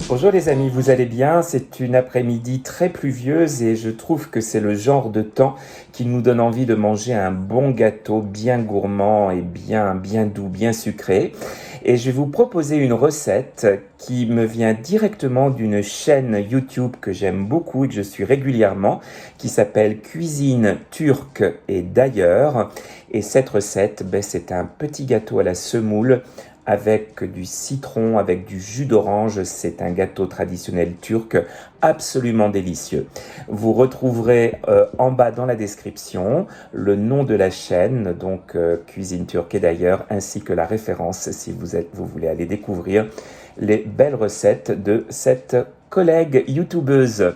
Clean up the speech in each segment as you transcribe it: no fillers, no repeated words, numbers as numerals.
Bonjour les amis, vous allez bien? C'est une après-midi très pluvieuse et je trouve que c'est le genre de temps qui nous donne envie de manger un bon gâteau bien gourmand et bien doux, bien sucré. Et je vais vous proposer une recette qui me vient directement d'une chaîne YouTube que j'aime beaucoup et que je suis régulièrement, qui s'appelle Cuisine Turque et d'ailleurs. Et cette recette, c'est un petit gâteau à la semoule avec du citron, avec du jus d'orange. C'est un gâteau traditionnel turc absolument délicieux. Vous retrouverez en bas dans la description le nom de la chaîne, donc Cuisine Turque et d'ailleurs, ainsi que la référence si vous voulez aller découvrir les belles recettes de cette collègue youtubeuse.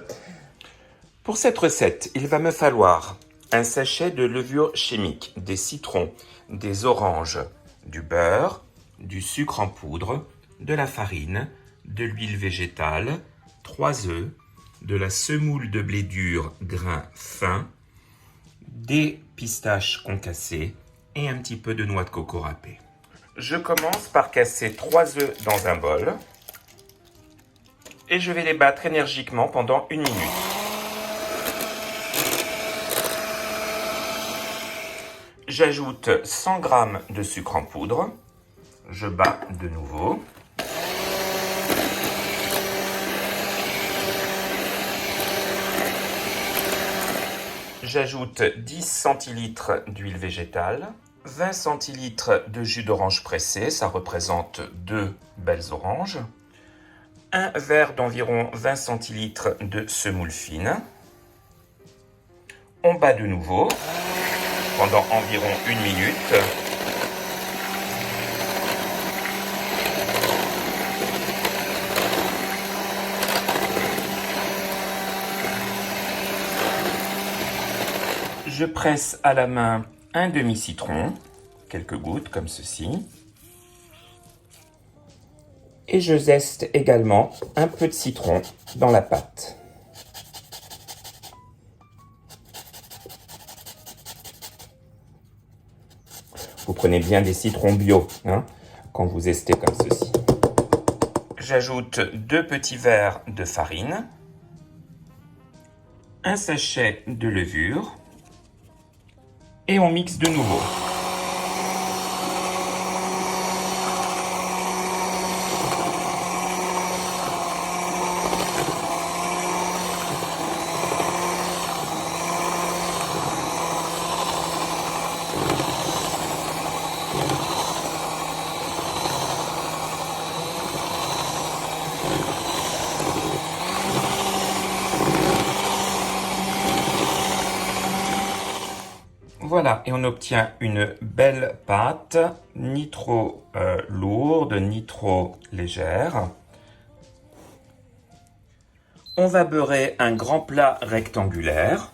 Pour cette recette, il va me falloir un sachet de levure chimique, des citrons, des oranges, du beurre, du sucre en poudre, de la farine, de l'huile végétale, 3 œufs, de la semoule de blé dur grain fin, des pistaches concassées et un petit peu de noix de coco râpée. Je commence par casser 3 œufs dans un bol et je vais les battre énergiquement pendant 1 minute. J'ajoute 100 g de sucre en poudre. Je bats de nouveau. J'ajoute 10 centilitres d'huile végétale, 20 centilitres de jus d'orange pressé, ça représente 2 belles oranges, un verre d'environ 20 centilitres de semoule fine. On bat de nouveau pendant environ 1 minute. Je presse à la main un demi-citron, quelques gouttes comme ceci. Et je zeste également un peu de citron dans la pâte. Vous prenez bien des citrons bio quand vous zestez comme ceci. J'ajoute 2 petits verres de farine, un sachet de levure et on mixe de nouveau. Voilà, et on obtient une belle pâte, ni trop lourde, ni trop légère. On va beurrer un grand plat rectangulaire.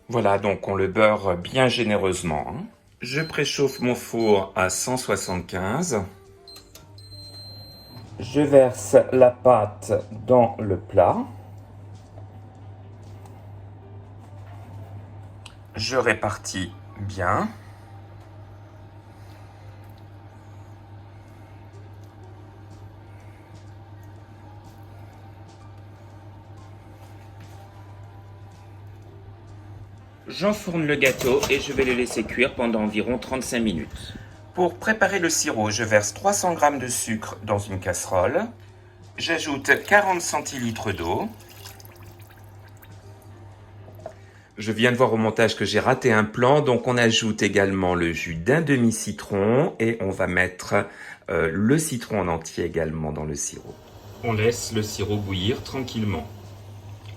Voilà, donc on le beurre bien généreusement. Je préchauffe mon four à 175. Je verse la pâte dans le plat. Je répartis bien. J'enfourne le gâteau et je vais le laisser cuire pendant environ 35 minutes. Pour préparer le sirop, je verse 300 g de sucre dans une casserole. J'ajoute 40 centilitres d'eau. Je viens de voir au montage que j'ai raté un plan, donc on ajoute également le jus d'un demi-citron et on va mettre le citron en entier également dans le sirop. On laisse le sirop bouillir tranquillement.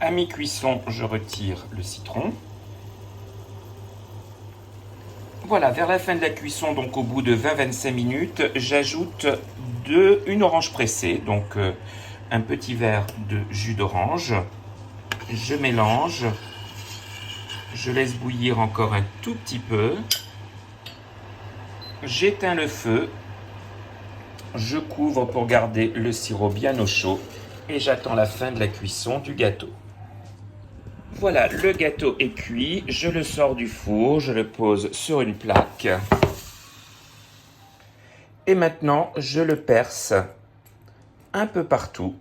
À mi-cuisson, je retire le citron. Voilà, vers la fin de la cuisson, donc au bout de 20-25 minutes, j'ajoute une orange pressée, donc un petit verre de jus d'orange. Je mélange. Je laisse bouillir encore un tout petit peu. J'éteins le feu. Je couvre pour garder le sirop bien au chaud et j'attends la fin de la cuisson du gâteau. Voilà, le gâteau est cuit. Je le sors du four, je le pose sur une plaque. Et maintenant, je le perce un peu partout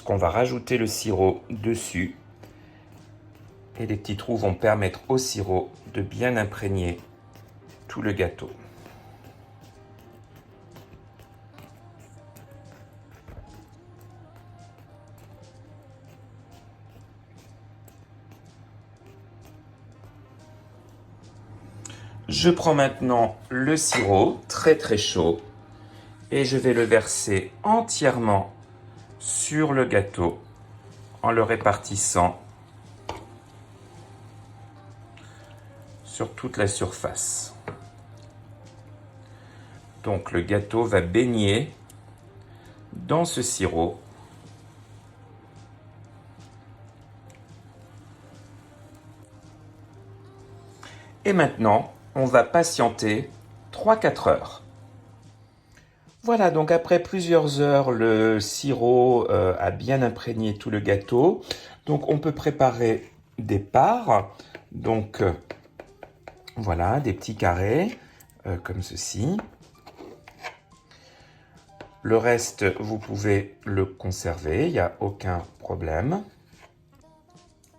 lorsqu'on va rajouter le sirop dessus. Et les petits trous vont permettre au sirop de bien imprégner tout le gâteau. Je prends maintenant le sirop très chaud et je vais le verser entièrement sur le gâteau en le répartissant sur toute la surface. Donc le gâteau va baigner dans ce sirop. Et maintenant, on va patienter 3-4 heures. Voilà, donc après plusieurs heures, le sirop a bien imprégné tout le gâteau. Donc on peut préparer des parts. Donc voilà, des petits carrés comme ceci. Le reste, vous pouvez le conserver, il n'y a aucun problème.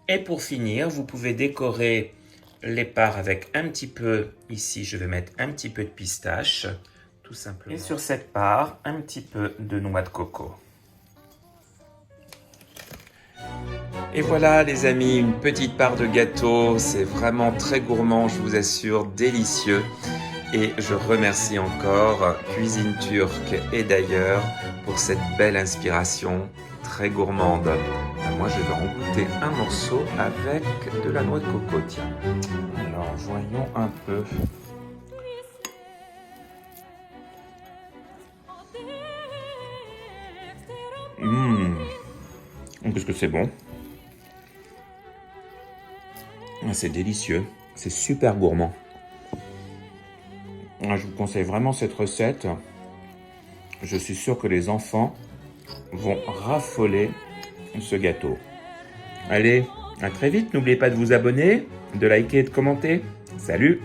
Et pour finir, vous pouvez décorer les parts avec un petit peu, ici je vais mettre un petit peu de pistache, tout simplement. Et sur cette part, un petit peu de noix de coco. Et voilà les amis, une petite part de gâteau, c'est vraiment très gourmand, je vous assure, délicieux. Et je remercie encore Cuisine Turque et d'ailleurs pour cette belle inspiration très gourmande. Moi, je vais en goûter un morceau avec de la noix de coco, tiens. Alors, voyons un peu. Qu'est-ce que c'est bon. C'est délicieux. C'est super gourmand. Je vous conseille vraiment cette recette. Je suis sûr que les enfants vont raffoler ce gâteau. Allez, à très vite. N'oubliez pas de vous abonner, de liker et de commenter. Salut!